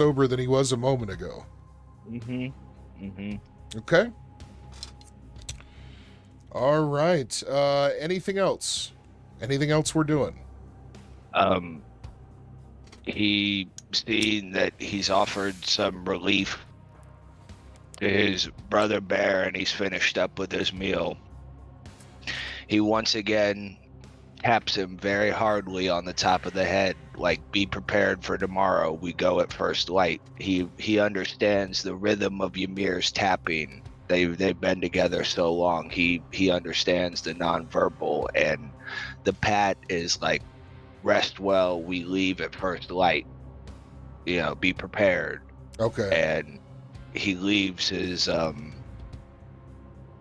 sober than he was a moment ago. Okay. All right. Anything else? Anything else we're doing? He seen that he's offered some relief to his brother bear, and he's finished up with his meal. He once again taps him very hardly on the top of the head, like, be prepared for tomorrow. We go at first light. He understands the rhythm of Ymir's tapping. They've been together so long. He understands the nonverbal, and the pat is like, rest well. We leave at first light. Be prepared. Okay. And he leaves his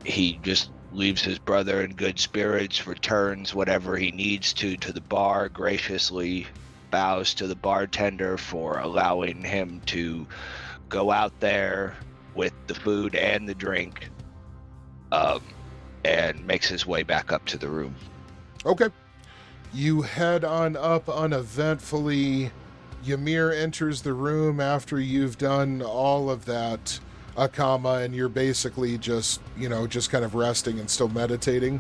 he just leaves his brother in good spirits, returns whatever he needs to the bar, graciously bows to the bartender for allowing him to go out there with the food and the drink, and makes his way back up to the room. Okay. You head on up uneventfully. Ymir enters the room after you've done all of that, Akama, and you're basically just kind of resting and still meditating.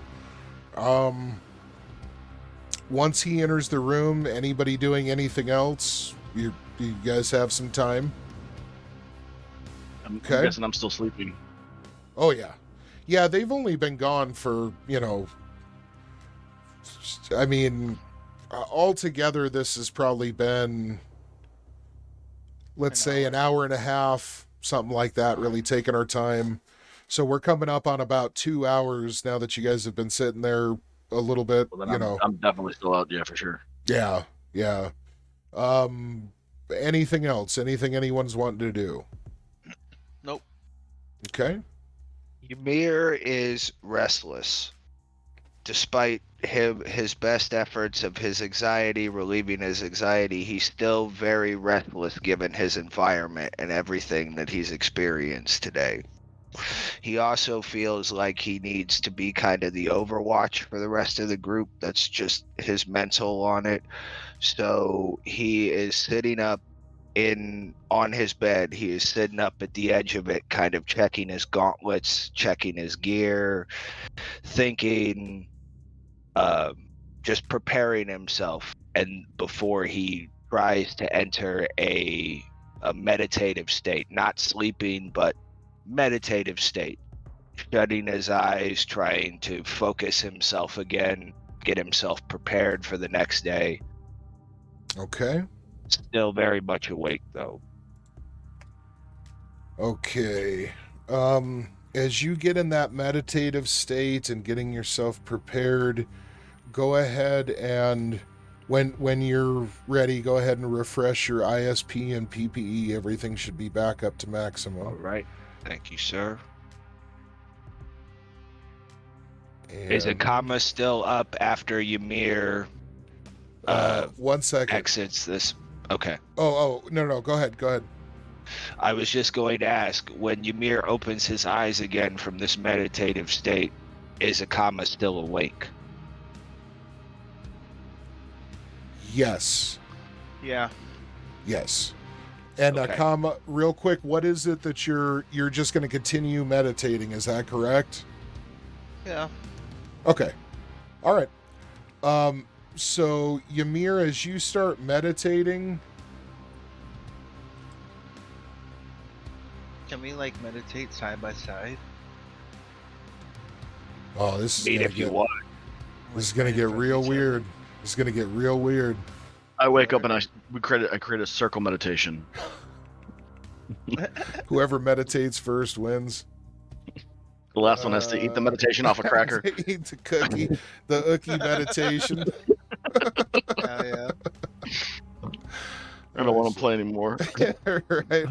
Once he enters the room, anybody doing anything else? You guys have some time? I'm guessing I'm still sleeping. Oh, yeah. Yeah, they've only been gone for, I mean, altogether this has probably been, let's say, an hour and a half, something like that, really taking our time. So we're coming up on about 2 hours now that you guys have been sitting there a little bit. Well, I'm definitely still out, yeah, for sure. Yeah. Anything else? Anything anyone's wanting to do? Nope. Okay. Ymir is restless. Despite his best efforts of his anxiety, relieving his anxiety, he's still very restless given his environment and everything that he's experienced today. He also feels like he needs to be kind of the overwatch for the rest of the group. That's just his mental on it. So he is sitting up on his bed. He is sitting up at the edge of it, kind of checking his gauntlets, checking his gear, thinking, just preparing himself, and before he tries to enter a meditative state, not sleeping, but meditative state, shutting his eyes, trying to focus himself again, get himself prepared for the next day. Okay. Still very much awake, though. Okay. As you get in that meditative state and getting yourself prepared, go ahead and when you're ready, go ahead and refresh your ISP and PPE. Everything should be back up to maximum. All right. Thank you, sir. And is Akama still up after Ymir 1 second exits this? Okay. Oh, no, go ahead. I was just going to ask, when Ymir opens his eyes again from this meditative state, is Akama still awake? Yes. Yeah. Yes. And Okay. Akama, real quick, what is it that you're just going to continue meditating? Is that correct? Yeah. Okay. All right. So Ymir, as you start meditating, Can we meditate side by side? oh, this is Meet gonna if you get, want. this is gonna get real weird. This is gonna get real weird. I wake up and I create a circle meditation. Whoever meditates first wins. The last one has to eat the meditation off a cracker. Eat the cookie, the ookie meditation. Oh, yeah. I don't want to play anymore. Right.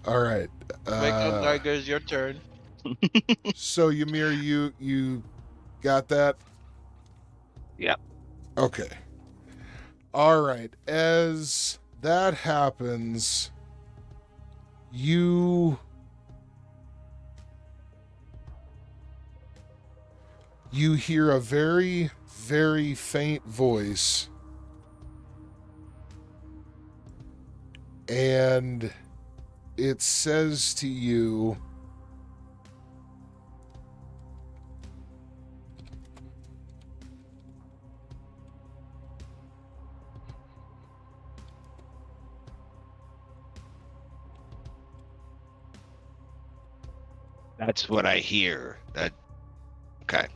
All right. Wake up, Tigers, your turn. So Ymir, you got that? Yep. Okay. All right. As that happens, you hear a very, very faint voice and it says to you, That's what I hear. That okay.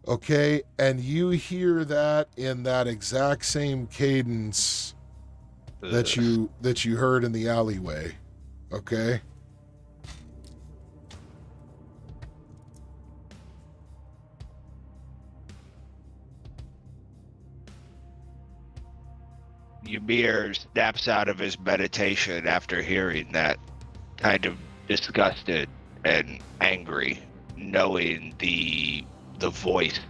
okay, and you hear that in that exact same cadence that you heard in the alleyway. Okay? Ymir snaps out of his meditation after hearing that, kind of disgusted and angry, knowing the voice,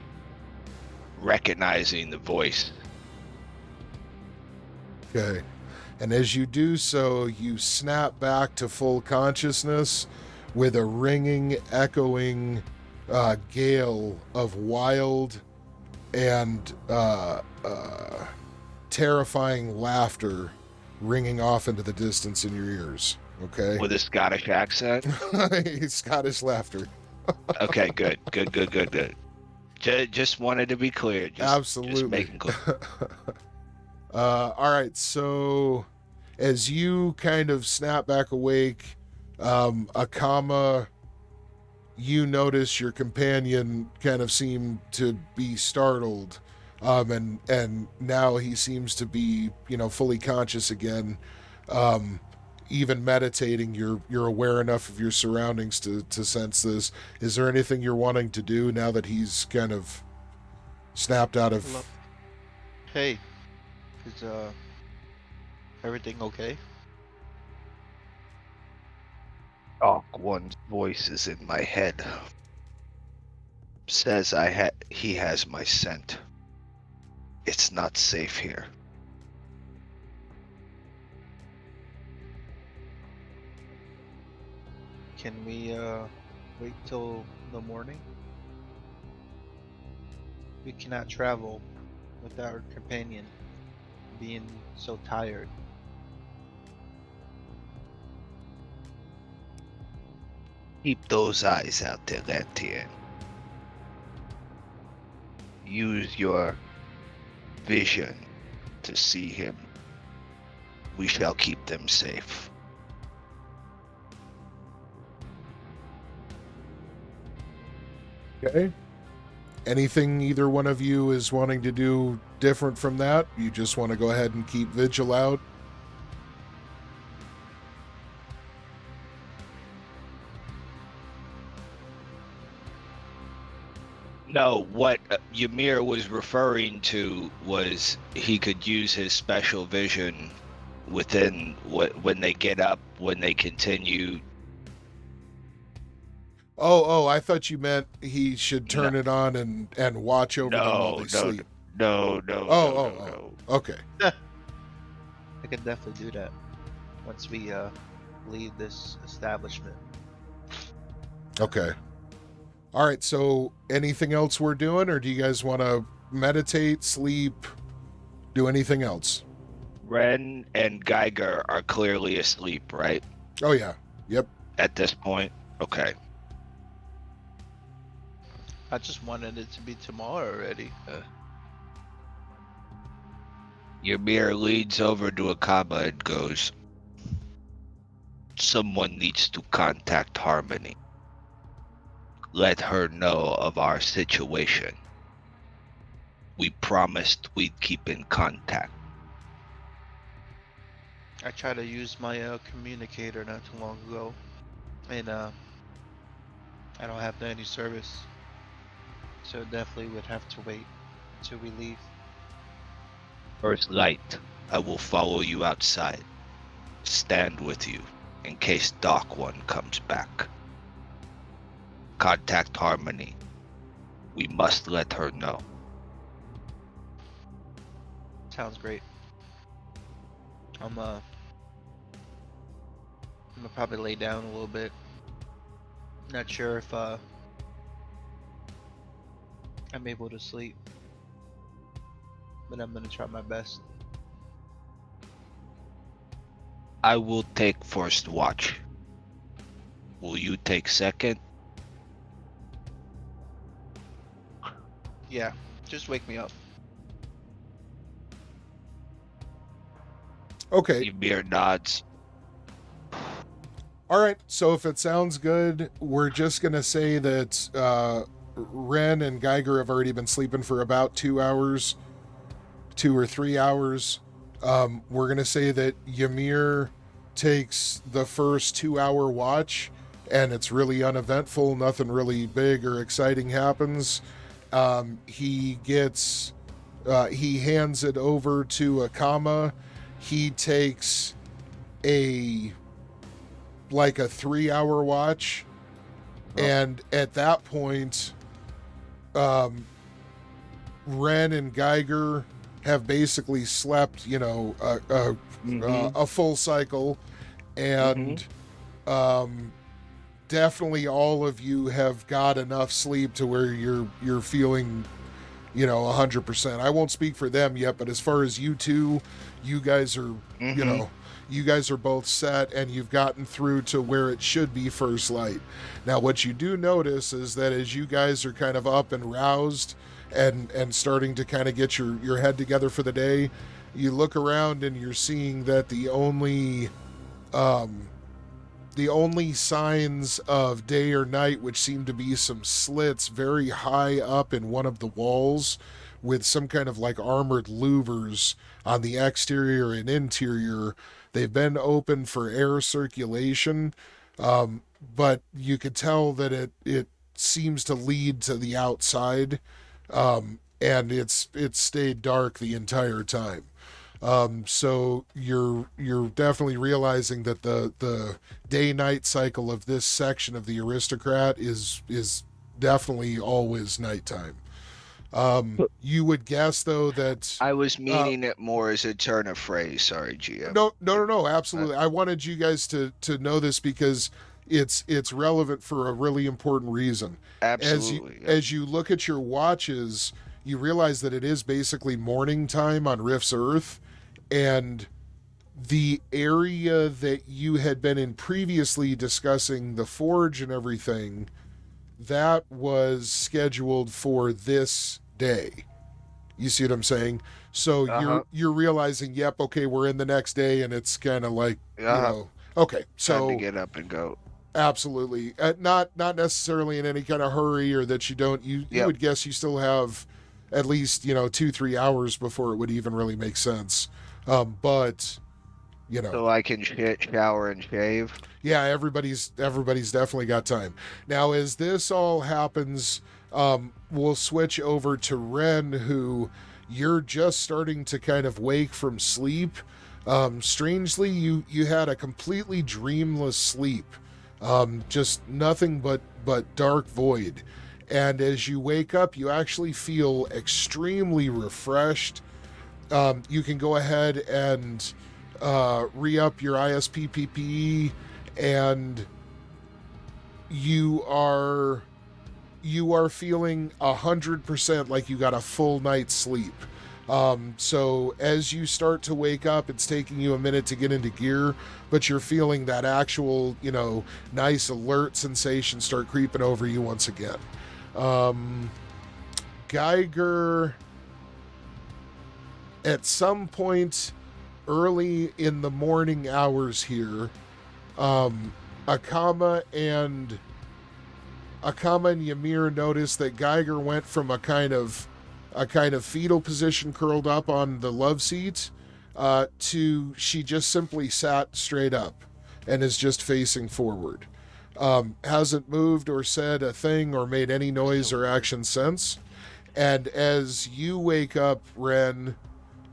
recognizing the voice. Okay. And as you do so, you snap back to full consciousness with a ringing, echoing gale of wild and terrifying laughter ringing off into the distance in your ears. Okay? With a Scottish accent. Scottish laughter. Okay, good. Just wanted to be clear. Absolutely. Just making clear. All right, so as you kind of snap back awake, Akama, you notice your companion kind of seem to be startled, and now he seems to be, fully conscious again. Even meditating, you're aware enough of your surroundings to sense this. Is there anything you're wanting to do now that he's kind of snapped out of? Hello. Hey, is everything okay? Stalk One's voice is in my head. Says he has my scent. It's not safe here. Can we wait till the morning? We cannot travel without our companion being so tired. Keep those eyes out there, Lantian. Use your vision to see him. We shall keep them safe. Okay. Anything either one of you is wanting to do different from that? You just want to go ahead and keep vigil out? No, what Ymir was referring to was he could use his special vision within when they get up, when they continue. Oh, I thought you meant he should turn it on and watch over them while they sleep. No. Okay. I could definitely do that once we leave this establishment. Okay. All right, so anything else we're doing, or do you guys want to meditate, sleep, do anything else? Ren and Geiger are clearly asleep, right? Oh, yeah. Yep. At this point? Okay. I just wanted it to be tomorrow already. Ymir leans over to Akama and goes, someone needs to contact Harmony. Let her know of our situation. We promised we'd keep in contact. I tried to use my communicator not too long ago, and I don't have any service, so definitely would have to wait until we leave. First light, I will follow you outside. Stand with you in case Dark One comes back. Contact Harmony. We must let her know. Sounds great. I'm gonna probably lay down a little bit. Not sure if I'm able to sleep. but I'm gonna try my best. I will take first watch. Will you take second? Yeah, just wake me up. Okay. Ymir nods. All right. So if it sounds good, we're just going to say that Ren and Geiger have already been sleeping for about 2 hours, 2 or 3 hours. We're going to say that Ymir takes the first 2-hour watch, and it's really uneventful. Nothing really big or exciting happens. He hands it over to Akama. He takes a 3-hour watch, and at that point, Ren and Geiger have basically slept, a full cycle, and definitely all of you have got enough sleep to where you're feeling 100%. I won't speak for them yet, but as far as you two, you guys are you guys are both set, and you've gotten through to where it should be first light. Now what you do notice is that as you guys are kind of up and roused and starting to kind of get your head together for the day, you look around and you're seeing that the only signs of day or night, which seem to be some slits very high up in one of the walls with some kind of armored louvers on the exterior and interior. They've been open for air circulation, but you could tell that it seems to lead to the outside, and it's stayed dark the entire time. So you're definitely realizing that the day-night cycle of this section of the aristocrat is definitely always nighttime. You would guess though that I was meaning it more as a turn of phrase. Sorry, GM. no, absolutely. I wanted you guys to know this because it's relevant for a really important reason. Absolutely. As you look at your watches, you realize that it is basically morning time on Rift's Earth, and the area that you had been in previously discussing the forge and everything, that was scheduled for this day. You see what I'm saying? So you're realizing, yep, okay, we're in the next day, and it's kind of okay. So time to get up and go. Absolutely. Not necessarily in any kind of hurry, or that you don't. You would guess you still have at least 2-3 hours before it would even really make sense. But so I can shower and shave. Yeah, everybody's definitely got time. Now, as this all happens, we'll switch over to Ren, who you're just starting to kind of wake from sleep. Strangely, you had a completely dreamless sleep. Just nothing but dark void. And as you wake up, you actually feel extremely refreshed. You can go ahead and re-up your ISPPPE, and you are feeling 100% like you got a full night's sleep. So as you start to wake up, it's taking you a minute to get into gear, but you're feeling that actual, nice alert sensation start creeping over you once again. Geiger, at some point early in the morning hours here, Akama and Ymir notice that Geiger went from a kind of fetal position curled up on the love seat to she just simply sat straight up and is just facing forward. Hasn't moved or said a thing or made any noise or action since. And as you wake up, Ren,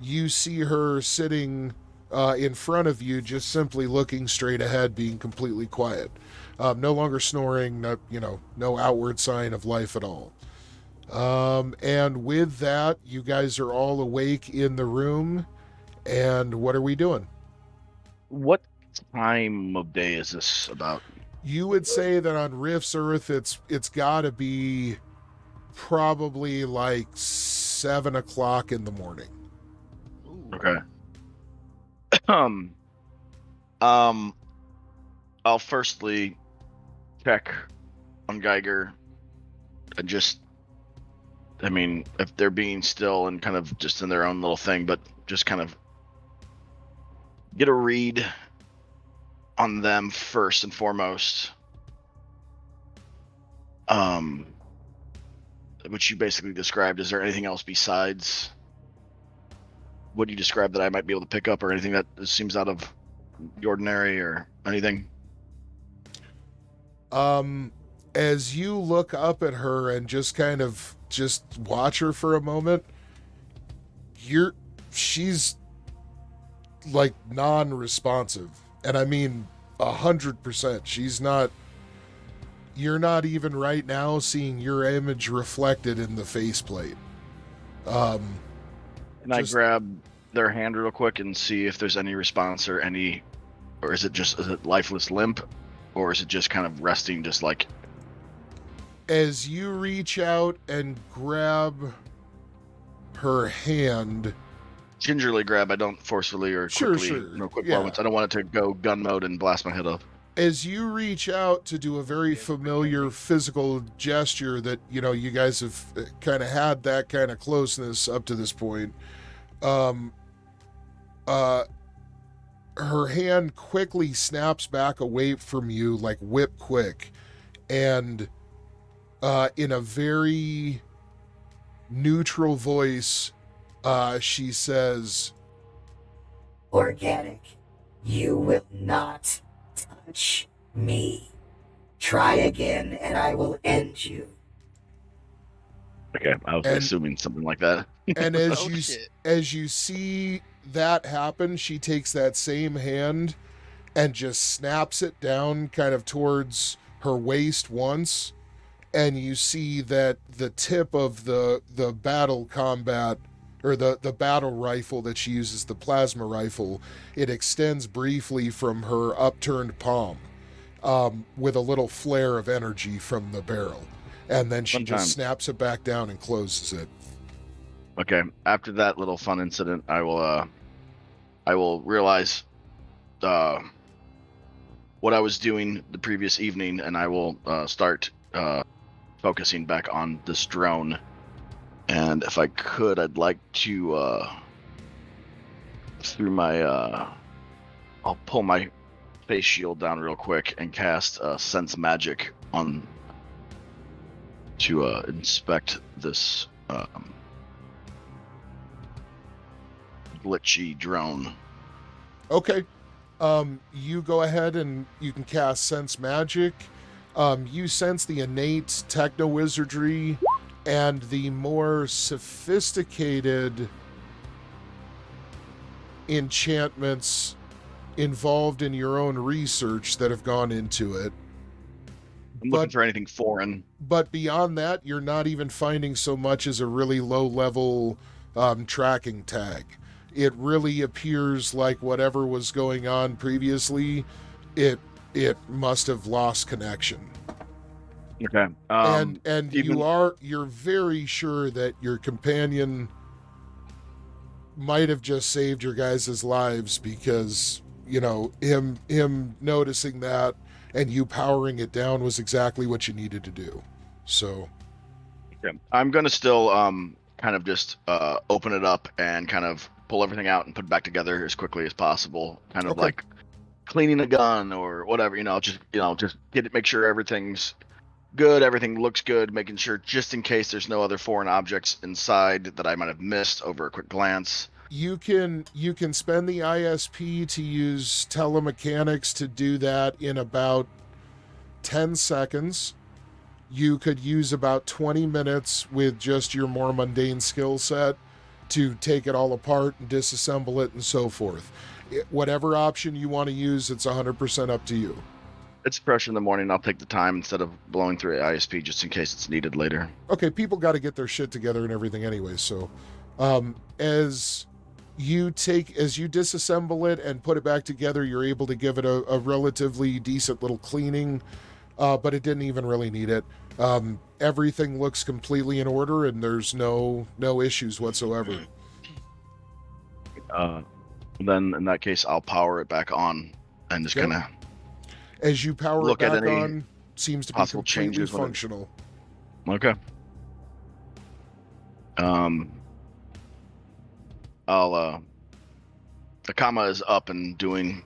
you see her sitting in front of you, just simply looking straight ahead, being completely quiet. No longer snoring, no outward sign of life at all. And with that, you guys are all awake in the room. And what are we doing? What time of day is this about? You would say that on Rift's Earth, it's got to be probably 7 o'clock in the morning. Okay. Um, I'll firstly check on Geiger and just, I mean, if they're being still and kind of just in their own little thing, but just kind of get a read on them first and foremost. Which you basically described. Is there anything else besides what you described that I might be able to pick up, or anything that seems out of the ordinary, or anything? As you look up at her and just kind of just watch her for a moment, she's like non-responsive, and I mean 100%. She's not. You're not even right now seeing your image reflected in the faceplate. Can I grab their hand real quick and see if there's any response or is it lifeless limp, or is it just kind of resting, just like? As you reach out and grab her hand, gingerly grab. I don't forcefully or quickly, sure. quick Yeah. moments. I don't want it to go gun mode and blast my head up. As you reach out to do a very familiar physical gesture that, you guys have kind of had that kind of closeness up to this point, her hand quickly snaps back away from you like whip quick, and in a very neutral voice, she says, "Organic, you will not touch me. Try again and I will end you." Okay, I was assuming something like that. And Oh, as you see that happen, she takes that same hand and just snaps it down kind of towards her waist once, and you see that the tip of the battle combat, or the battle rifle that she uses, the plasma rifle, it extends briefly from her upturned palm, with a little flare of energy from the barrel. And then she just snaps it back down and closes it. Okay. After that little fun incident, I will realize what I was doing the previous evening, and I will start focusing back on this drone. And if I could, I'd like to through my I'll pull my face shield down real quick and cast sense magic on to inspect this glitchy drone. Okay. You go ahead and you can cast sense magic. You sense the innate techno wizardry and the more sophisticated enchantments involved in your own research that have gone into it. I'm looking for anything foreign. But beyond that, you're not even finding so much as a really low-level tracking tag. It really appears like whatever was going on previously, it must have lost connection. Okay. And you're very sure that your companion might have just saved your guys' lives, because him noticing that and you powering it down was exactly what you needed to do. So okay. I'm gonna still kind of just open it up and kind of pull everything out and put it back together as quickly as possible, kind of like cleaning a gun or whatever, just get it, make sure everything's good, everything looks good, making sure just in case there's no other foreign objects inside that I might have missed over a quick glance. You can spend the ISP to use telemechanics to do that in about 10 seconds. You could use about 20 minutes with just your more mundane skill set to take it all apart and disassemble it and so forth. Whatever option you want to use, it's 100% up to you. It's fresh in the morning. I'll take the time instead of blowing through ISP just in case it's needed later. Okay, people got to get their shit together and everything anyway. So as you disassemble it and put it back together, you're able to give it a relatively decent little cleaning, but it didn't even really need it. Everything looks completely in order and there's no issues whatsoever. Then in that case, I'll power it back on and just Okay. kind of As you power look it at back any on, seems to be possible completely changes with it. functional. Okay. I'll the comma is up and doing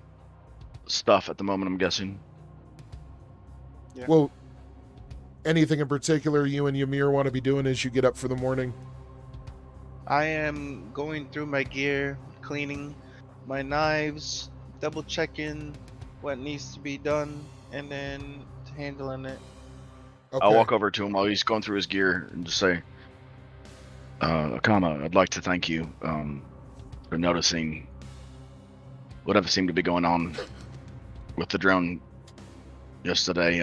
stuff at the moment, I'm guessing. Yeah. Well, anything in particular you and Ymir want to be doing as you get up for the morning? I am going through my gear, cleaning my knives, double checking what needs to be done, and then handling it. Okay. I'll walk over to him while he's going through his gear and just say, Akama, I'd like to thank you for noticing whatever seemed to be going on with the drone yesterday.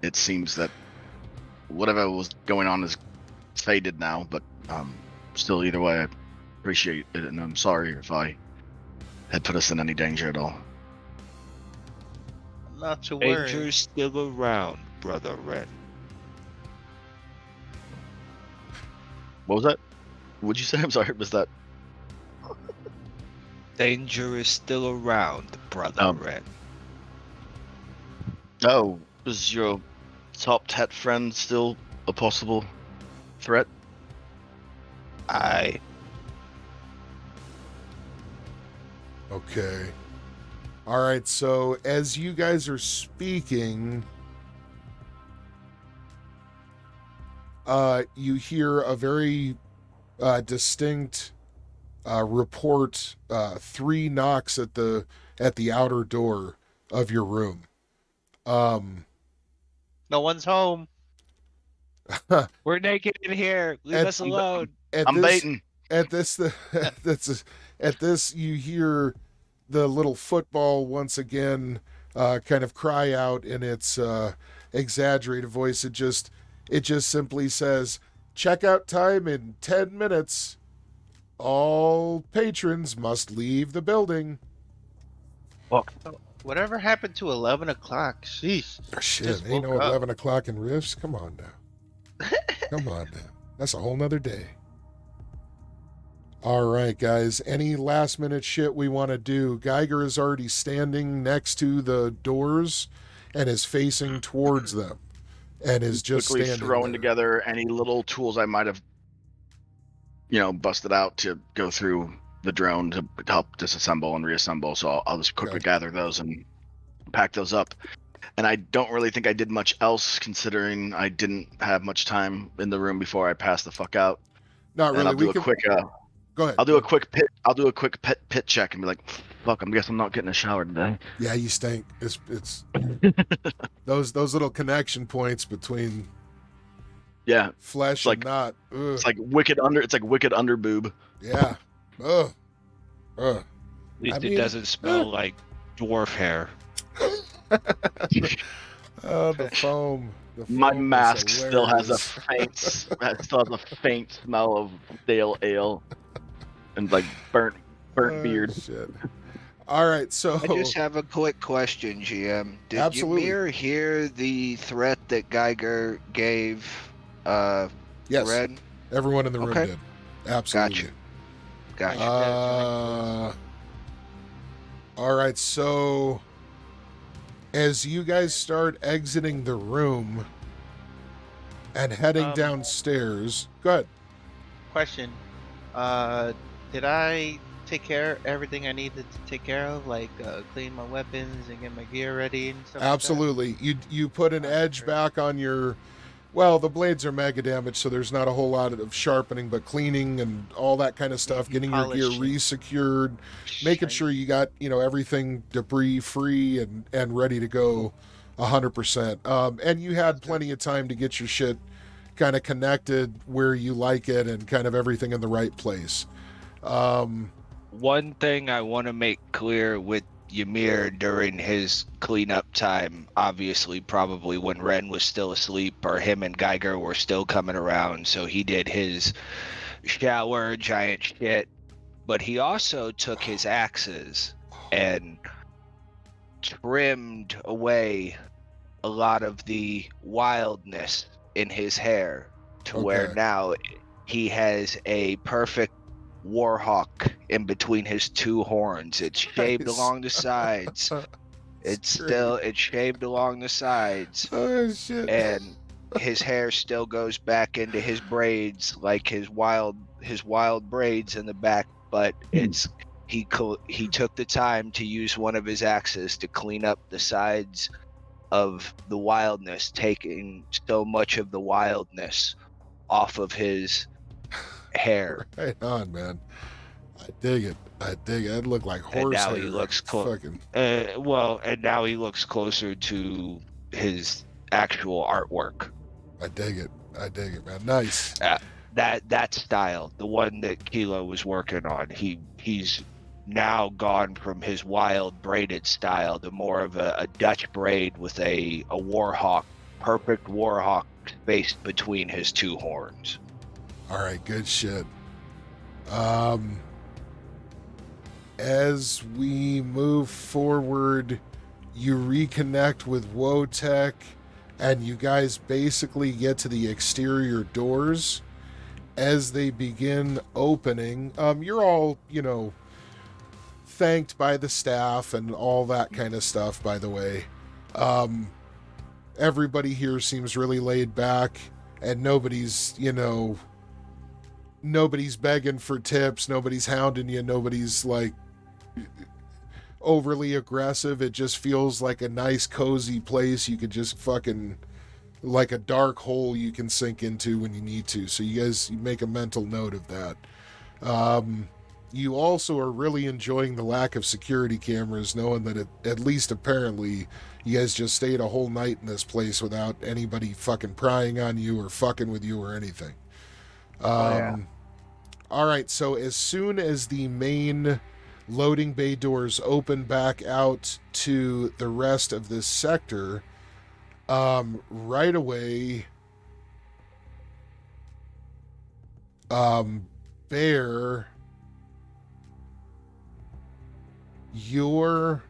It seems that whatever was going on is faded now, but still, either way, I appreciate it, and I'm sorry if I had put us in any danger at all. Not to worry. Danger's still around, Brother Ren. What was that? What'd you say? I'm sorry, was that? Danger is still around, Brother Ren. Oh, is your top hat friend still a possible threat? Aye. Okay. All right, so as you guys are speaking, you hear a very distinct report, 3 knocks at the outer door of your room. No one's home. We're naked in here. Leave At- us alone. I'm baiting. At this, you hear the little football once again kind of cry out in its exaggerated voice. It just simply says, "Checkout time in 10 minutes. All patrons must leave the building." Whatever happened to 11 o'clock? Sheesh. Oh, shit, Just ain't no woke up. 11 o'clock in Rifts. Come on now. Come on now. That's a whole nother day. All right, guys. Any last minute shit we want to do? Geiger is already standing next to the doors and is facing towards them and is just Quickly standing throwing there. together any little tools I might have, busted out to go through the drone to help disassemble and reassemble. So I'll just quickly Okay. gather those and pack those up. And I don't really think I did much else, considering I didn't have much time in the room before I passed the fuck out. Not And really. I'll do We a can quick. go ahead. I'll do a quick pit. I'll do a quick pit check and be like, "Fuck, I guess I'm not getting a shower today." Yeah, you stink. It's those little connection points between Yeah, flesh It's and not. Ugh. it's like wicked under. It's like wicked under boob. Yeah. Ugh. Ugh. At least I it mean, doesn't smell like dwarf hair. Oh, the foam. The My foam is mask still has a hilarious. faint smell of stale ale and like burnt Oh, beard. shit. All right, so I just have a quick question, GM. Did Absolutely. Ymir hear the threat that Geiger gave yes, Red? everyone in the room Okay. did. Absolutely. Gotcha. All right, so as you guys start exiting the room and heading downstairs, go ahead. Question. Did I take care of everything I needed to take care of, like clean my weapons and get my gear ready and stuff? Absolutely. You put an edge back on your. Well, the blades are mega damaged, so there's not a whole lot of sharpening, but cleaning and all that kind of stuff, getting your gear Polishing. resecured, making sure you got, everything debris free and ready to go 100%. And you had plenty of time to get your shit kind of connected where you like it and kind of everything in the right place. One thing I want to make clear with Ymir during his cleanup time, obviously probably when Ren was still asleep or him and Geiger were still coming around, so he did his shower, giant shit, but he also took his axes and trimmed away a lot of the wildness in his hair to where Okay. now he has a perfect warhawk in between his two horns. It's shaved Nice. along the sides. It's shaved along the sides, Oh shit. and his hair still goes back into his braids, like his wild braids in the back. But it's he took the time to use one of his axes to clean up the sides of the wildness, taking so much of the wildness off of his hair. Right on, man. I dig it. It looked like And horse now hair. he looks fucking. and now he looks closer to his actual artwork. I dig it, man. Nice. That style, the one that Kilo was working on, he's now gone from his wild braided style to more of a Dutch braid with a warhawk, perfect warhawk spaced between his two horns. All right, good shit. As we move forward, you reconnect with Wotech, and you guys basically get to the exterior doors. As they begin opening, you're all, thanked by the staff and all that kind of stuff, by the way. Everybody here seems really laid back, and nobody's begging for tips, nobody's hounding you, nobody's like overly aggressive. It just feels like a nice cozy place you could just fucking, like a dark hole you can sink into when you need to. So you make a mental note of that. You also are really enjoying the lack of security cameras, knowing that at least apparently you guys just stayed a whole night in this place without anybody fucking prying on you or fucking with you or anything. All right, so as soon as the main loading bay doors open back out to the rest of this sector, right away, Bear, your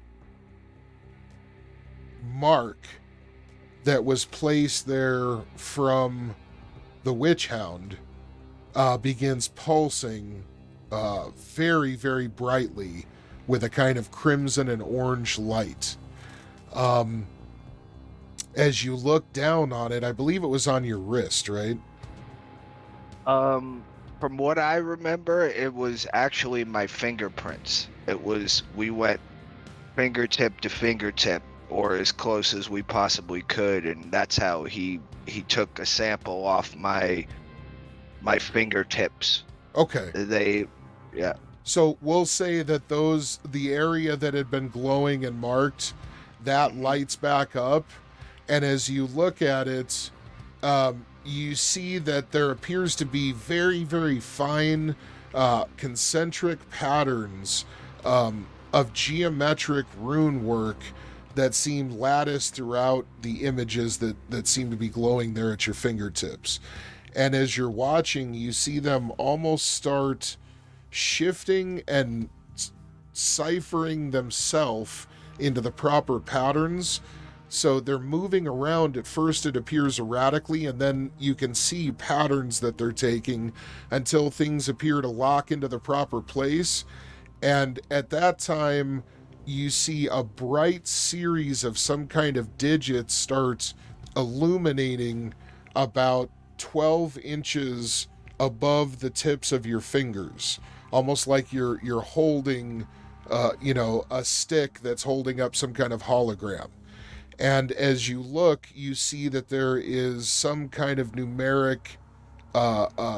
mark that was placed there from the Witch Hound begins pulsing very, very brightly with a kind of crimson and orange light. As you look down on it, I believe it was on your wrist, right? From what I remember, it was actually my fingerprints. We went fingertip to fingertip, or as close as we possibly could, and that's how he took a sample off my fingertips. Okay. So we'll say that the area that had been glowing and marked, that lights back up, and as you look at it, you see that there appears to be very, very fine concentric patterns of geometric rune work that seem latticed throughout the images that seem to be glowing there at your fingertips. And as you're watching, you see them almost start shifting and ciphering themselves into the proper patterns. So they're moving around. At first it appears erratically, and then you can see patterns that they're taking until things appear to lock into the proper place. And at that time, you see a bright series of some kind of digits start illuminating about 12 inches above the tips of your fingers, almost like you're holding a stick that's holding up some kind of hologram. And as you look, you see that there is some kind of numeric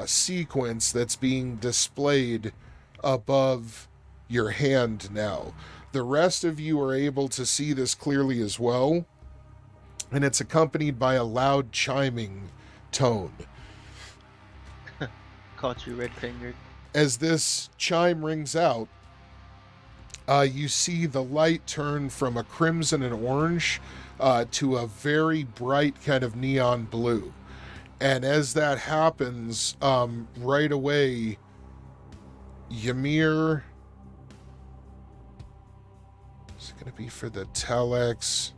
sequence that's being displayed above your hand now. The rest of you are able to see this clearly as well, and it's accompanied by a loud chiming tone. Caught you red-fingered. As this chime rings out, you see the light turn from a crimson and orange to a very bright kind of neon blue. And as that happens, right away, Ymir, is it going to be for the telex?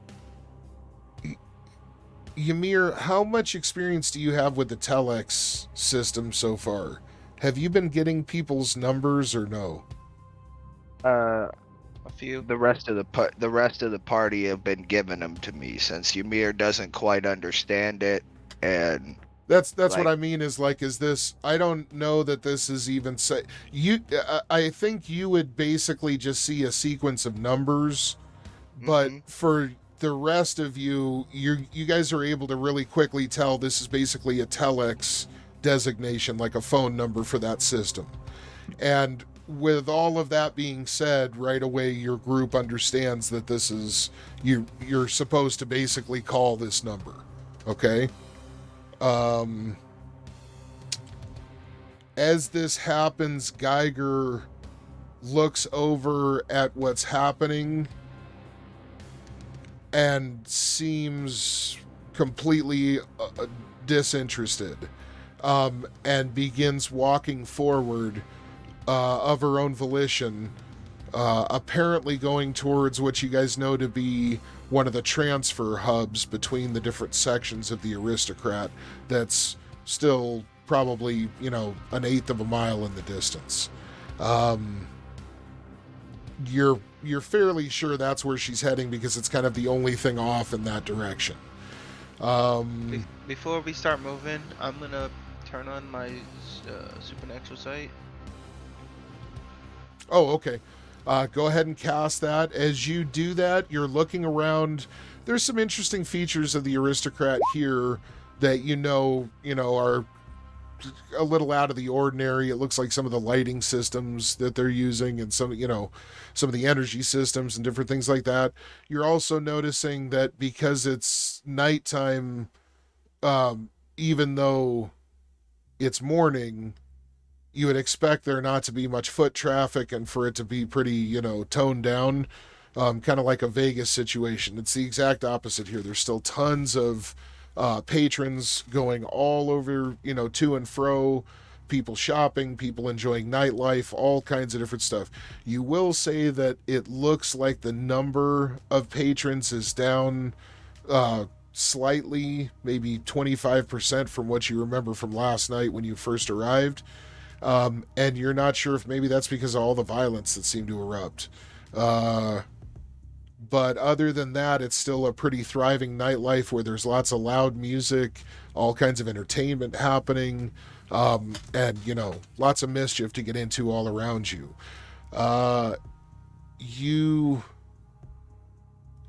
Ymir, how much experience do you have with the telex system so far? Have you been getting people's numbers or no? Uh, A few. the rest of the party have been giving them to me since Ymir doesn't quite understand it, and That's what like- I mean is like, is this, I don't know that this is even I think you would basically just see a sequence of numbers, but for the rest of you guys are able to really quickly tell this is basically a telex designation, like a phone number for that system. And with all of that being said, right away your group understands that this is you're supposed to basically call this number. Okay? As this happens, Geiger looks over at what's happening and seems completely disinterested, and begins walking forward of her own volition, apparently going towards what you guys know to be one of the transfer hubs between the different sections of the aristocrat that's still probably, an eighth of a mile in the distance. You're fairly sure that's where she's heading because it's kind of the only thing off in that direction. Before we start moving, I'm gonna turn on my supernatural sight. Oh, okay. Go ahead and cast that. As you do that, you're looking around. There's some interesting features of the aristocrat here that are a little out of the ordinary. It looks like some of the lighting systems that they're using and some of the energy systems and different things like that. You're also noticing that because it's nighttime, even though it's morning, you would expect there not to be much foot traffic and for it to be pretty, toned down, kind of like a Vegas situation. It's the exact opposite here. There's still tons of patrons going all over, to and fro, people shopping, people enjoying nightlife, all kinds of different stuff. You will say that it looks like the number of patrons is down slightly, maybe 25% from what you remember from last night when you first arrived. And you're not sure if maybe that's because of all the violence that seemed to erupt. But other than that, it's still a pretty thriving nightlife where there's lots of loud music, all kinds of entertainment happening, and, lots of mischief to get into all around you.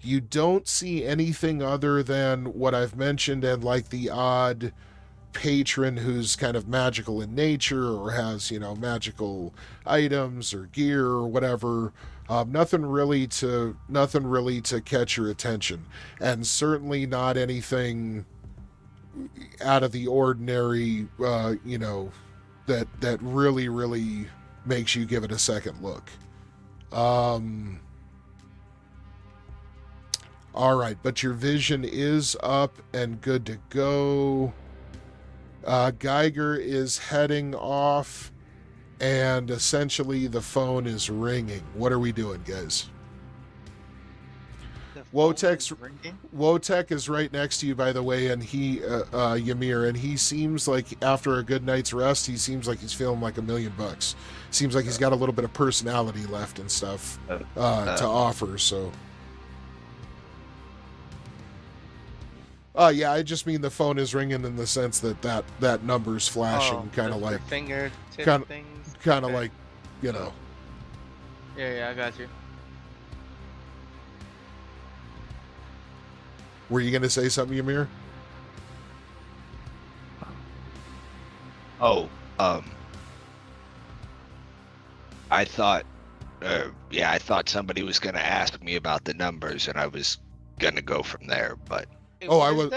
You don't see anything other than what I've mentioned and like the odd patron who's kind of magical in nature or has, magical items or gear or whatever. Nothing really to catch your attention, and certainly not anything out of the ordinary, that really, really makes you give it a second look. All right, but your vision is up and good to go. Geiger is heading off, and essentially the phone is ringing. What are we doing, guys? Wotek is right next to you, by the way, and he, Ymir, and he seems like after a good night's rest, he seems like he's feeling like $1 million. Seems like he's got a little bit of personality left and stuff to offer, so. Yeah, I just mean the phone is ringing in the sense that number's flashing, kind of like finger tip kind things. of Okay. like, Yeah, I got you. Were you gonna say something, Ymir? Oh, I thought somebody was gonna ask me about the numbers, and I was gonna go from there, but. Hey, Oh, what I is was-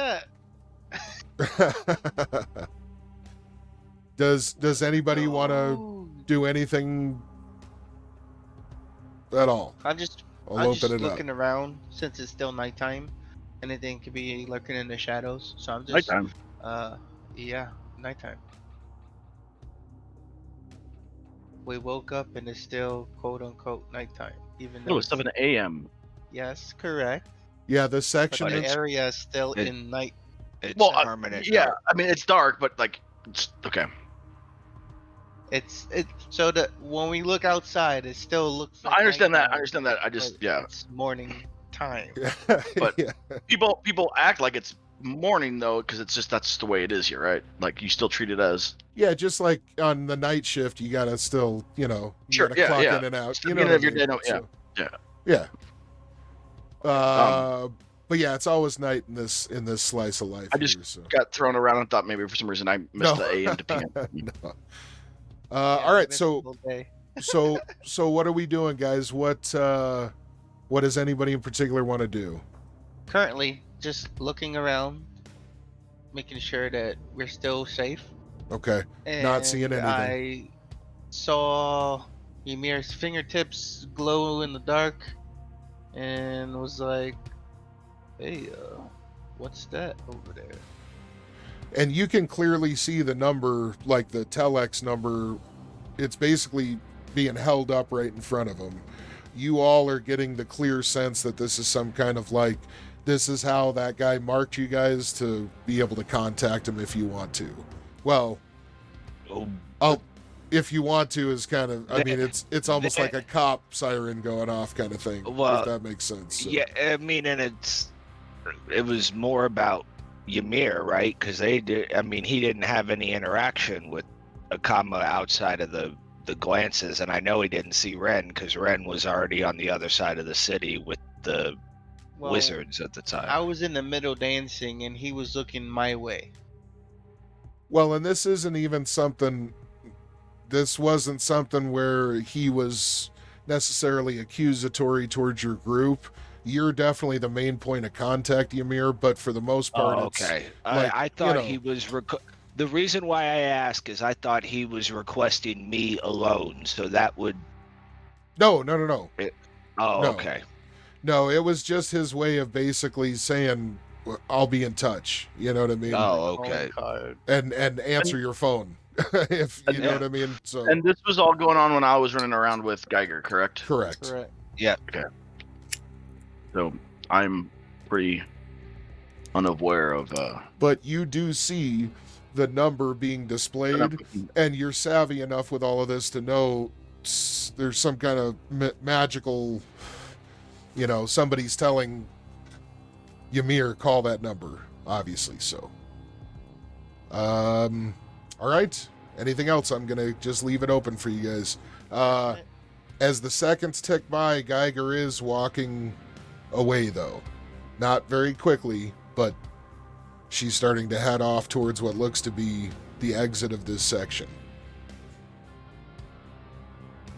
that? Does anybody want to Oh. do anything at all? I'm just I'll open it up. looking around since it's still nighttime. Anything could be lurking in the shadows, so I'm just Nighttime. Yeah, nighttime. We woke up and it's still quote unquote nighttime, even though No, it's 7 a.m. yes, correct. Yeah, the But section the that's area is still It- in night. It's Well, permanent. Yeah, dark. I mean it's dark, but like, it's okay. It's so that when we look outside, it still looks like I understand that. I nighttime, understand that. I just, but yeah. it's morning time. But- yeah. People act like it's morning though, because it's just that's the way it is here, right? Like you still treat it as Yeah, just like on the night shift, you gotta still, you Sure, gotta yeah, clock yeah. in and out. It's the You know beginning what of your I mean? day, no, yeah, yeah. But yeah, it's always night in this slice of life I just here. So. got thrown around and thought maybe for some reason I missed the AM to PM. No. Yeah, All right, missed so the whole day. so what are we doing, guys? What does anybody in particular want to do? Currently, just looking around, making sure that we're still safe. Okay. Not seeing And anything. I saw Ymir's fingertips glow in the dark, and was like, "Hey, what's that over there?" And you can clearly see the number, like the telex number. It's basically being held up right in front of them. You all are getting the clear sense that this is some kind of like, this is how that guy marked you guys to be able to contact him if you want to. Well, if you want to is kind of, I mean, it's almost like a cop siren going off kind of thing, Well, if that makes sense. So. Yeah, I mean, and it was more about Ymir, right? Because they did. I mean, he didn't have any interaction with Akama outside of the glances, and I know he didn't see Ren because Ren was already on the other side of the city with the Well, wizards at the time. I was in the middle dancing, and he was looking my way. Well, and this isn't even something. This wasn't something where he was necessarily accusatory towards your group. You're definitely the main point of contact, Ymir, but for the most part, okay. like, I thought he was. The reason why I ask is I thought he was requesting me alone, so that would. No. Oh, No. okay. No, it was just his way of basically saying, "I'll be in touch." You know what I mean? Oh, okay. And answer your phone, if you know what I mean. So And this was all going on when I was running around with Geiger, correct? correct. Correct. Yeah. So I'm pretty unaware of. But you do see the number being displayed, and you're savvy enough with all of this to know there's some kind of magical, somebody's telling Ymir, call that number, obviously. So, all right. Anything else? I'm going to just leave it open for you guys. As the seconds tick by, Geiger is walking away, though. Not very quickly, but she's starting to head off towards what looks to be the exit of this section.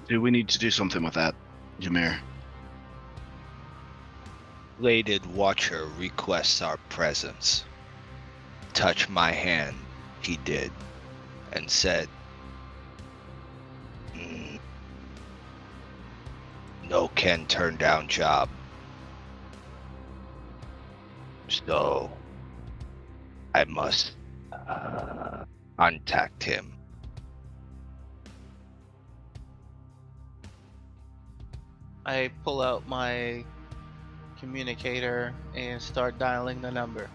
Do we need to do something with that, Ymir? Bladed Watcher requests our presence. Touch my hand, he did, and said, no can turn down job. So I must contact him. I pull out my communicator and start dialing the number.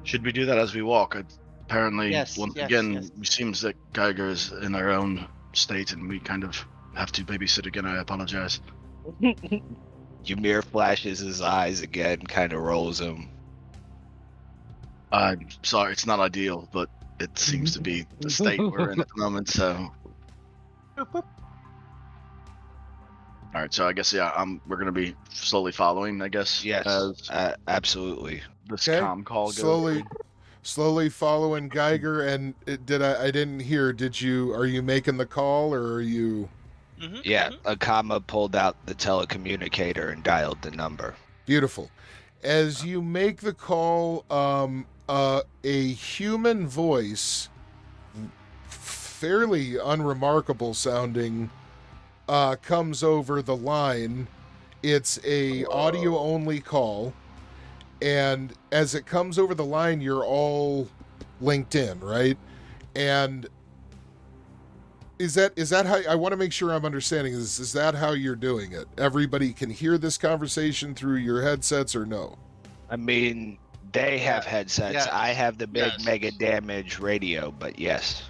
Should we do that as we walk? Apparently, Yes, once yes, again, yes. it seems that Geiger is in our own state, and we kind of have to babysit again. I apologize. Ymir flashes his eyes again, kind of rolls him. I'm sorry, it's not ideal, but it seems to be the state we're in at the moment. So, all right. So I guess we're gonna be slowly following. I guess. Yes, As absolutely. this Okay. comm call goes. Slowly following Geiger. And I didn't hear. Are you making the call, or are you? Mm-hmm, Yeah, Akama pulled out the telecommunicator and dialed the number. Beautiful. As you make the call, a human voice, fairly unremarkable sounding, comes over the line. It's a audio only call, and as it comes over the line, you're all linked in, right? And is that how, I want to make sure I'm understanding this? Is that how you're doing it? Everybody can hear this conversation through your headsets, or no? I mean, they have headsets. Yes. I have the big Yes. mega damage radio, but yes.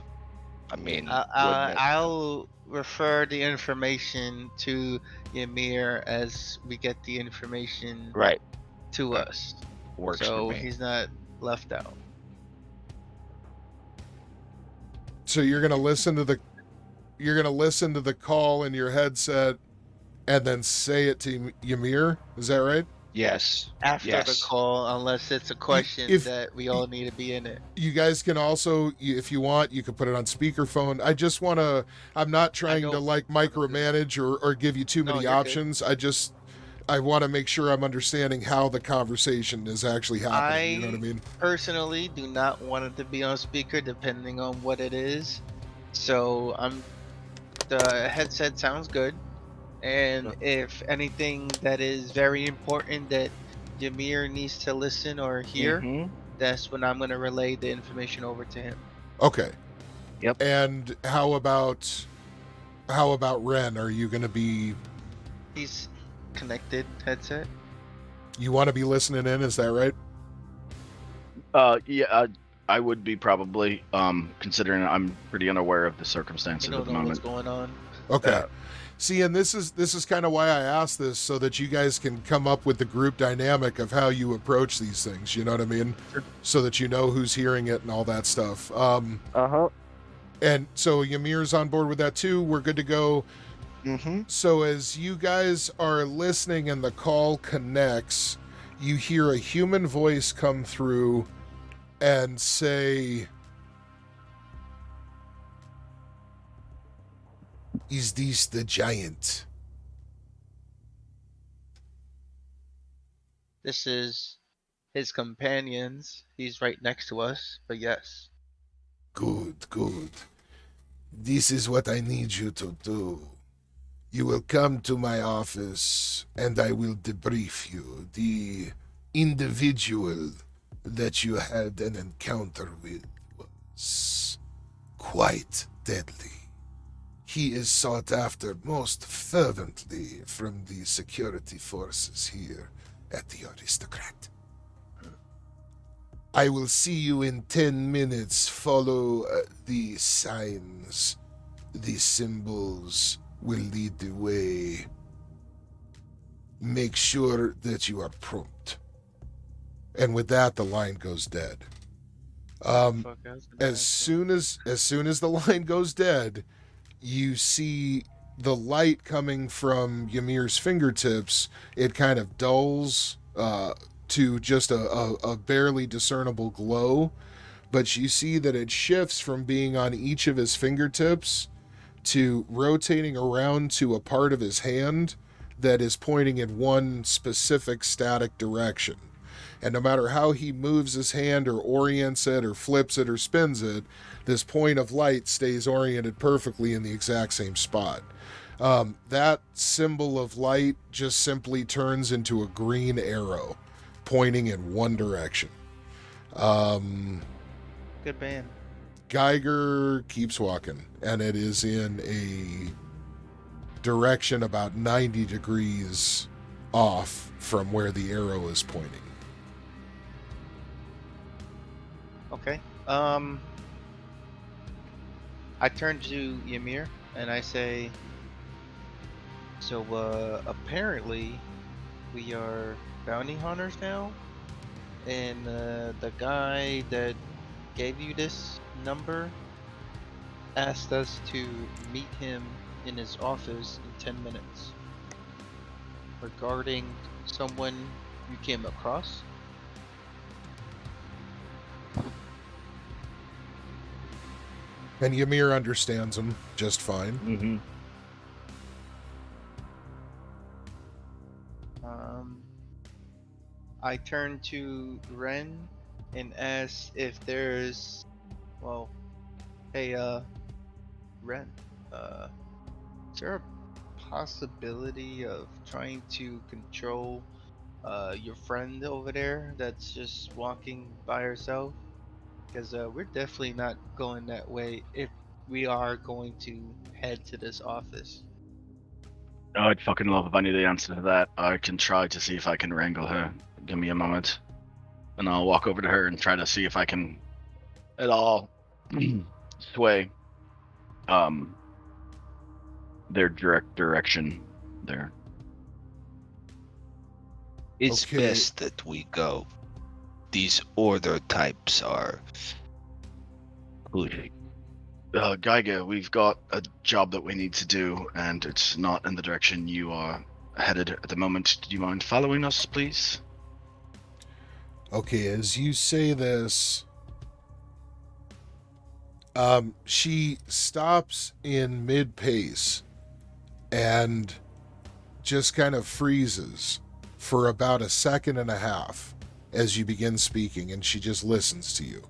I mean, wouldn't it? I'll refer the information to Ymir as we get the information Right. to Right. us, Works so for me. he's not left out. So you're gonna listen to the call in your headset, and then say it to Ymir. Is that right? Yes. After the Yes. call, unless it's a question if- that we all need to be in it. You guys can also, if you want, you can put it on speakerphone. I just want to. I'm not trying to don't like wanna do micromanage or give you too No, many you're good. options. I want to make sure I'm understanding how the conversation is actually happening. You know what I mean? Personally do not want it to be on speaker depending on what it is. So the headset sounds good. And if anything that is very important that Ymir needs to listen or hear, Mhm. that's when I'm gonna relay the information over to him. Okay. Yep. And how about Ren? Are you going to be? He's connected headset. You want to be listening in? Is that right? Yeah, I would be probably, considering I'm pretty unaware of the You circumstances at don't the know what's moment. going on. Okay. Yeah. See, and this is kind of why I asked this, so that you guys can come up with the group dynamic of how you approach these things. You know what I mean? Sure. So that you know who's hearing it and all that stuff. Uh-huh. And so Ymir's on board with that too. We're good to go. Mm-hmm. So as you guys are listening and the call connects, you hear a human voice come through and say, "Is this the giant?" This is his companions. He's right next to us, but yes. Good, good. This is what I need you to do. You will come to my office and I will debrief you. The individual that you had an encounter with was quite deadly. He is sought after most fervently from the security forces here at the Aristocrat. I will see you in 10 minutes. Follow the signs. The symbols will lead the way. Make sure that you are prompt. And with that, the line goes dead. Fuck, I was gonna As ask soon as the line goes dead, you see the light coming from Ymir's fingertips. It kind of dulls to just a barely discernible glow, but you see that it shifts from being on each of his fingertips to rotating around to a part of his hand that is pointing in one specific static direction. And no matter how he moves his hand or orients it or flips it or spins it, this point of light stays oriented perfectly in the exact same spot. That symbol of light just simply turns into a green arrow pointing in one direction. Good band. Geiger keeps walking, and it is in a direction about 90 degrees off from where the arrow is pointing. Okay. I turn to Ymir and I say, so apparently we are bounty hunters now, and the guy that gave you this number asked us to meet him in his office in 10 minutes regarding someone you came across. And Ymir understands him just fine. Mm-hmm. I turn to Ren and ask if there's, well, hey, Ren, is there a possibility of trying to control your friend over there that's just walking by herself? Because we're definitely not going that way if we are going to head to this office. Oh, I'd fucking love if I knew the answer to that. I can try to see if I can wrangle her. Give me a moment. And I'll walk over to her and try to see if I can at all sway their direction there. It's Okay. best that we go. These order types are pushing. Geiger, we've got a job that we need to do, and it's not in the direction you are headed at the moment. Do you mind following us, please? Okay, as you say this, she stops in mid-pace and just kind of freezes for about a second and a half as you begin speaking, and she just listens to you.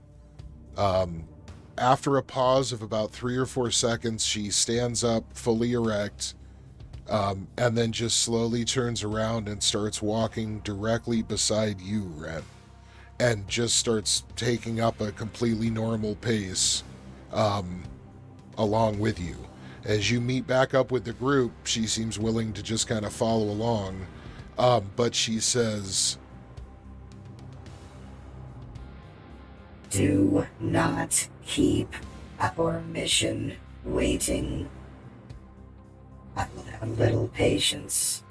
After a pause of about 3 or 4 seconds, she stands up fully erect, and then just slowly turns around and starts walking directly beside you, Ren, and just starts taking up a completely normal pace along with you. As you meet back up with the group, she seems willing to just kind of follow along, but she says, Do not keep our mission waiting. I will have a little patience.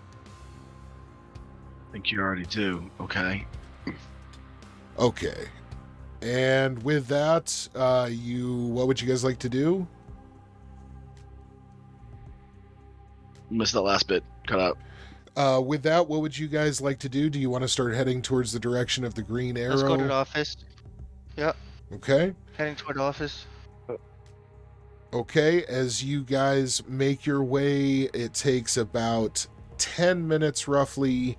I think you already do. Okay. okay. And with that, what would you guys like to do? Missed that last bit. Cut out. With that, what would you guys like to do? Do you want to start heading towards the direction of the green arrow? Let's go to the office. Yep. Okay. Heading toward the office. Okay, as you guys make your way, it takes about 10 minutes roughly,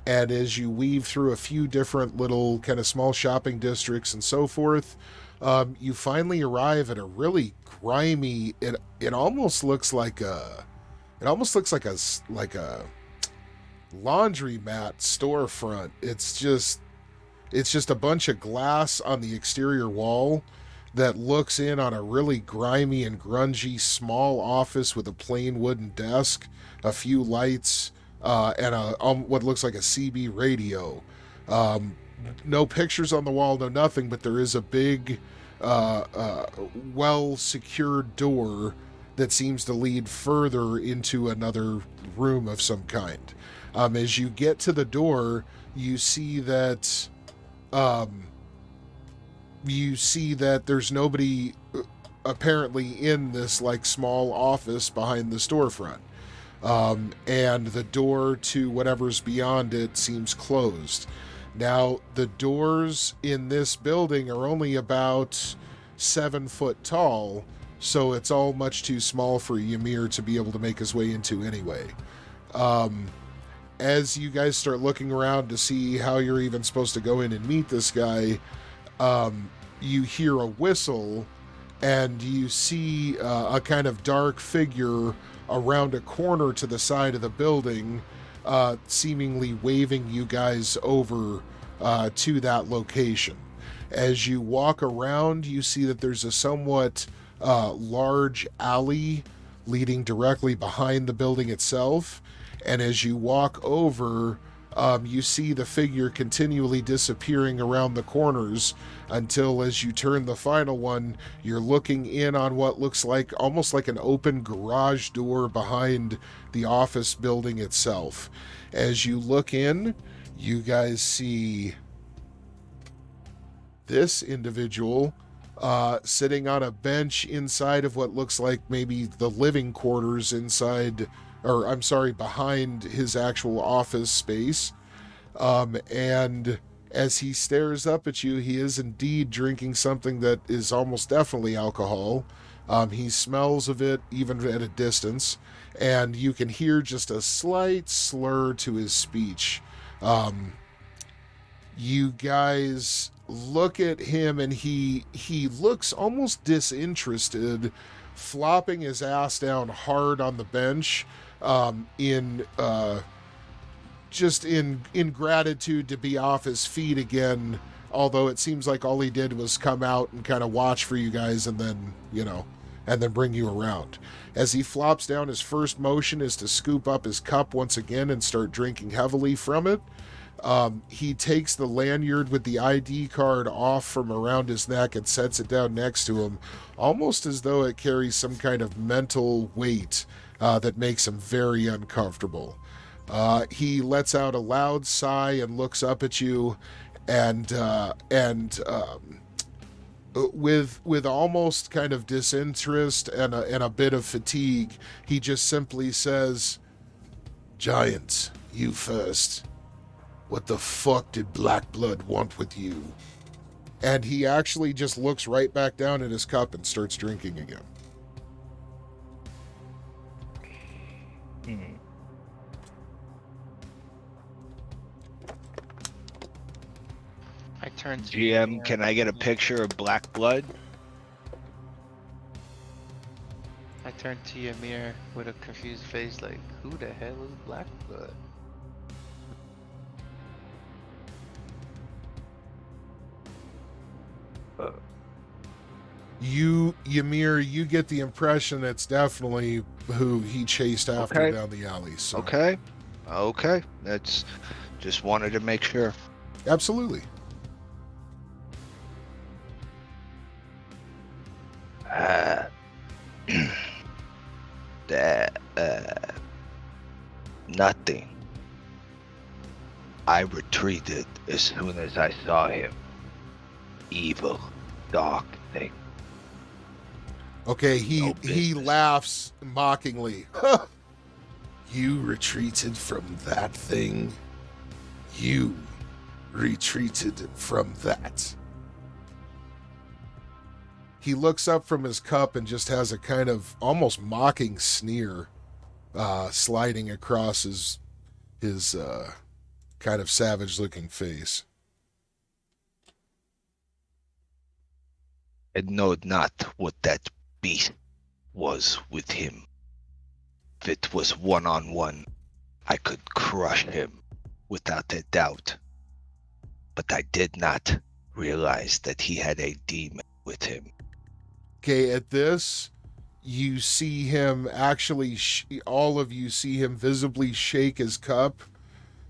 and as you weave through a few different little kind of small shopping districts and so forth, you finally arrive at a really grimy, it almost looks like a laundromat storefront. It's just a bunch of glass on the exterior wall that looks in on a really grimy and grungy small office with a plain wooden desk, a few lights, and what looks like a CB radio. No pictures on the wall, no nothing, but there is a big, well-secured door that seems to lead further into another room of some kind. As you get to the door, you see that there's nobody apparently in this like small office behind the storefront. And the door to whatever's beyond it seems closed. Now, the doors in this building are only about 7 foot tall, so it's all much too small for Ymir to be able to make his way into anyway. As you guys start looking around to see how you're even supposed to go in and meet this guy, you hear a whistle, and you see a kind of dark figure around a corner to the side of the building, seemingly waving you guys over to that location. As you walk around, you see that there's a somewhat large alley leading directly behind the building itself, and as you walk over, you see the figure continually disappearing around the corners until, as you turn the final one, you're looking in on what looks like almost like an open garage door behind the office building itself. As you look in, you guys see this individual sitting on a bench inside of what looks like maybe the living quarters behind his actual office space. And as he stares up at you, he is indeed drinking something that is almost definitely alcohol. He smells of it even at a distance, and you can hear just a slight slur to his speech. You guys look at him, and he looks almost disinterested, flopping his ass down hard on the bench, in gratitude to be off his feet again, although it seems like all he did was come out and kind of watch for you guys and then bring you around. As he flops down, his first motion is to scoop up his cup once again and start drinking heavily from it. He takes the lanyard with the ID card off from around his neck and sets it down next to him, almost as though it carries some kind of mental weight that makes him very uncomfortable. He lets out a loud sigh and looks up at you, and with almost kind of disinterest and a bit of fatigue, he just simply says, "Giant, you first. What the fuck did Black Blood want with you?" And he actually just looks right back down at his cup and starts drinking again. I turn to GM, can I get a picture of Black Blood? I turn to Ymir with a confused face, like, who the hell is Black Blood? Ymir, you get the impression it's definitely who he chased after Okay. down the alley. So. Okay. That's just wanted to make sure. Absolutely. Nothing. I retreated as soon as I saw him. Evil, dark thing. Okay, No he business. laughs mockingly. You retreated from that thing? You retreated from that? He looks up from his cup and just has a kind of almost mocking sneer sliding across his kind of savage-looking face. I know not what that beast was with him. If it was one-on-one, I could crush him without a doubt. But I did not realize that he had a demon with him. Okay, at this, you see him actually, all of you see him visibly shake his cup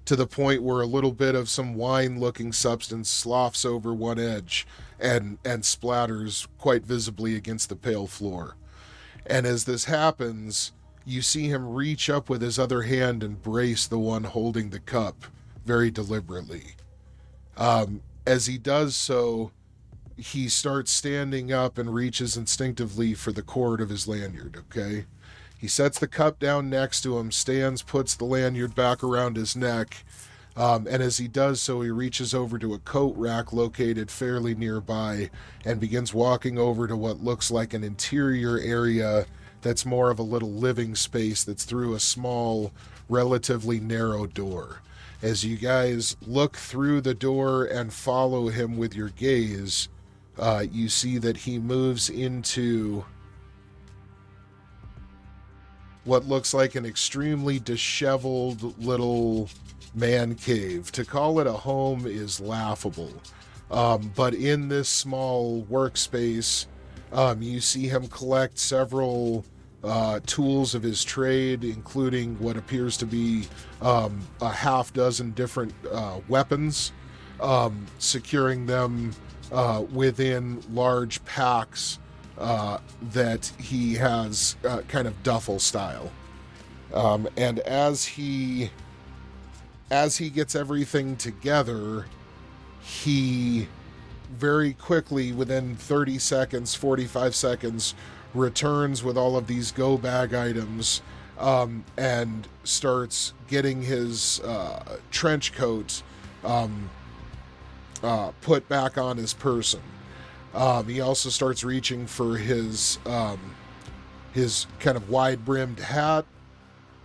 to the point where a little bit of some wine-looking substance sloughs over one edge and splatters quite visibly against the pale floor. And as this happens, you see him reach up with his other hand and brace the one holding the cup very deliberately. As he does so, he starts standing up and reaches instinctively for the cord of his lanyard, okay? He sets the cup down next to him, stands, puts the lanyard back around his neck, and as he does so, he reaches over to a coat rack located fairly nearby and begins walking over to what looks like an interior area that's more of a little living space that's through a small, relatively narrow door. As you guys look through the door and follow him with your gaze, you see that he moves into what looks like an extremely disheveled little man cave. To call it a home is laughable. But in this small workspace, you see him collect several tools of his trade, including what appears to be a half dozen different weapons, securing them within large packs that he has kind of duffel style. And as he gets everything together, he very quickly, within 30 seconds, 45 seconds, returns with all of these go bag items and starts getting his trench coat put back on his person. He also starts reaching for his kind of wide-brimmed hat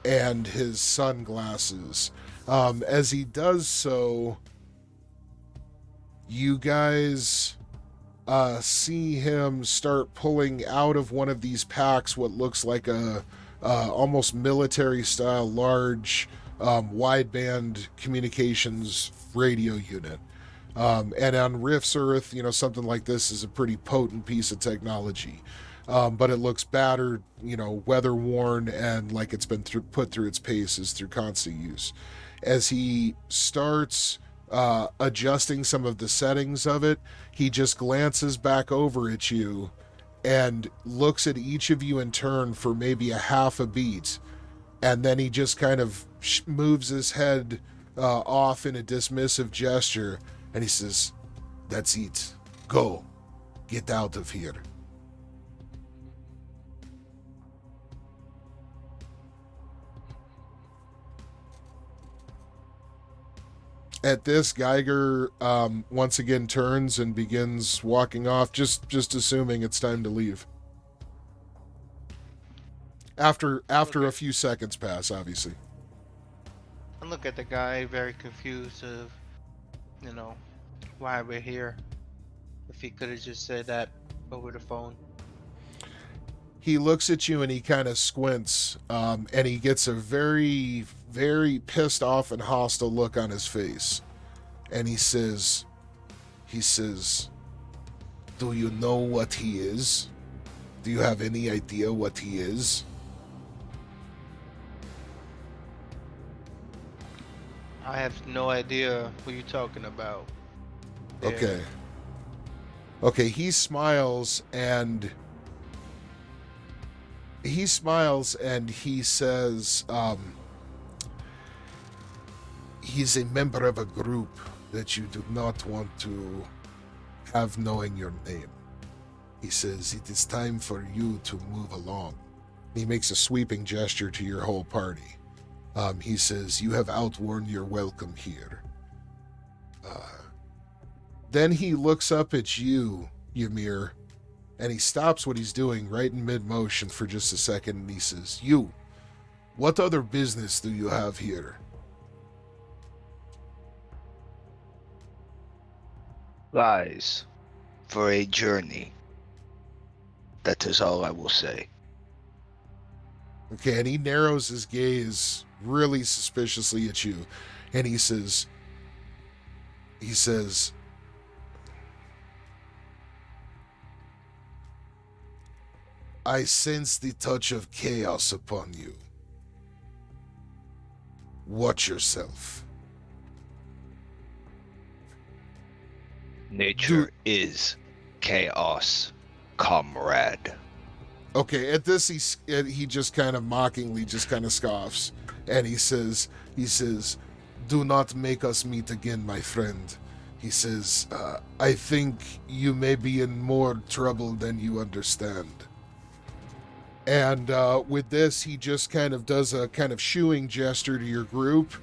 and his sunglasses. As he does so, you guys see him start pulling out of one of these packs what looks like a almost military-style large wideband communications radio unit. And on Rift's Earth, something like this is a pretty potent piece of technology. but it looks battered, weather worn, and like it's been put through its paces through constant use. As he starts adjusting some of the settings of it, he just glances back over at you and looks at each of you in turn for maybe a half a beat, and then he just kind of moves his head off in a dismissive gesture, and he says, "That's it. Go. Get out of here." At this, Geiger once again turns and begins walking off, just assuming it's time to leave. After a few seconds pass, obviously. I look at the guy, very confused of, why we're here. If he could have just said that over the phone. He looks at you and he kind of squints, and he gets a very, very pissed off and hostile look on his face. And he says, "Do you know what he is? Do you have any idea what he is?" I have no idea who you're talking about. There. Okay, he smiles and he says, he's a member of a group that you do not want to have knowing your name. He says, "It is time for you to move along." He makes a sweeping gesture to your whole party. He says, "You have outworn your welcome here." Then he looks up at you, Ymir, and he stops what he's doing right in mid-motion for just a second, and he says, "You, what other business do you have here?" Lies for a journey. That is all I will say. Okay, and he narrows his gaze really suspiciously at you, and he says, "I sense the touch of chaos upon you. Watch yourself." Nature is chaos, comrade. Okay, at this he just kind of mockingly just kind of scoffs, and he says, "Do not make us meet again, my friend." He says, "I think you may be in more trouble than you understand." And with this, he just kind of does a kind of shooing gesture to your group,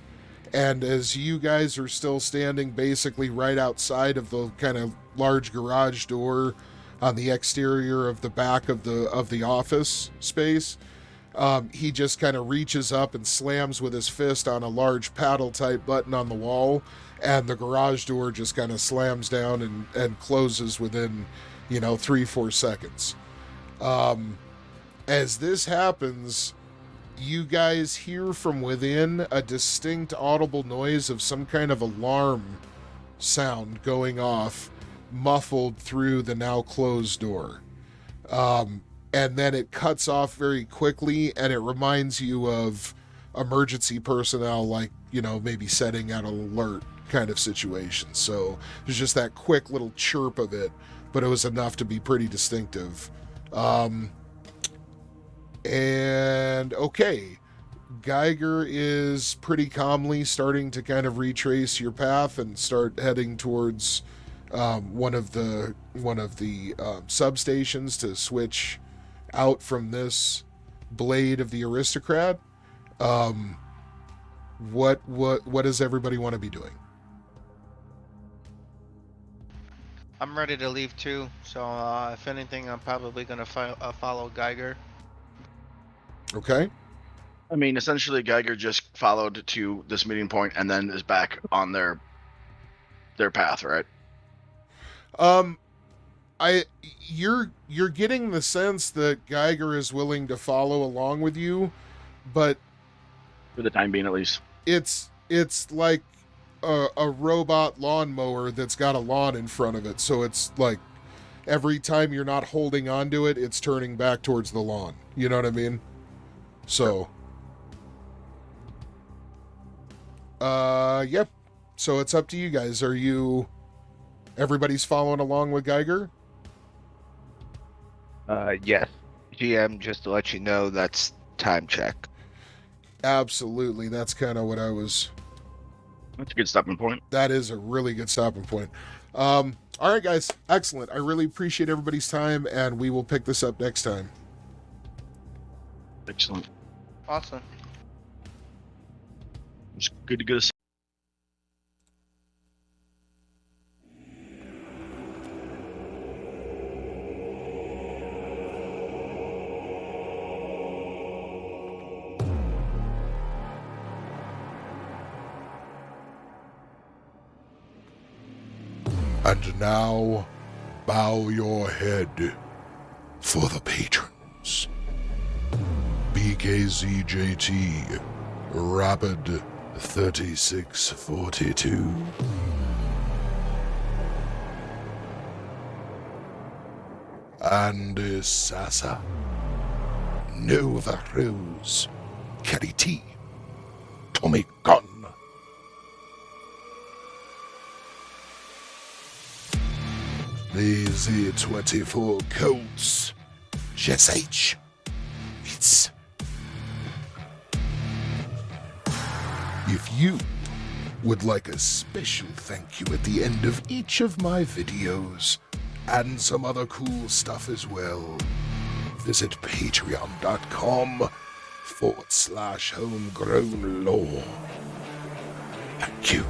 and as you guys are still standing basically right outside of the kind of large garage door on the exterior of the back of the office space, he just kind of reaches up and slams with his fist on a large paddle type button on the wall, and the garage door just kind of slams down and closes within 3-4 seconds. As this happens, you guys hear from within a distinct audible noise of some kind of alarm sound going off, muffled through the now closed door. And then it cuts off very quickly, and it reminds you of emergency personnel, like, maybe setting out an alert kind of situation. So there's just that quick little chirp of it, but it was enough to be pretty distinctive. And okay, Geiger is pretty calmly starting to kind of retrace your path and start heading towards one of the substations to switch out from this blade of the aristocrat. What does everybody want to be doing? I'm ready to leave too, so if anything, I'm probably gonna follow Geiger. Okay. I mean, essentially, Geiger just followed to this meeting point and then is back on their path, right? You're getting the sense that Geiger is willing to follow along with you, but For the time being, at least. it's like a robot lawnmower that's got a lawn in front of it, so it's like every time you're not holding onto it, it's turning back towards the lawn. You know what I mean? So, yep. So it's up to you guys. Everybody's following along with Geiger? Yes. GM, just to let you know, that's time check. Absolutely. That's kind of what I was... That's a good stopping point. That is a really good stopping point. All right, guys. Excellent. I really appreciate everybody's time, and we will pick this up next time. Excellent. Awesome. It's good to get us. And now, bow your head for the patrons. BKZJT, Rapid 3642. Andy Sasa, Nova Rose, Kelly T, Tommy Gunn. The Z24 Colts, Jess H, It's. If you would like a special thank you at the end of each of my videos, and some other cool stuff as well, visit patreon.com/homegrown lore. Thank you.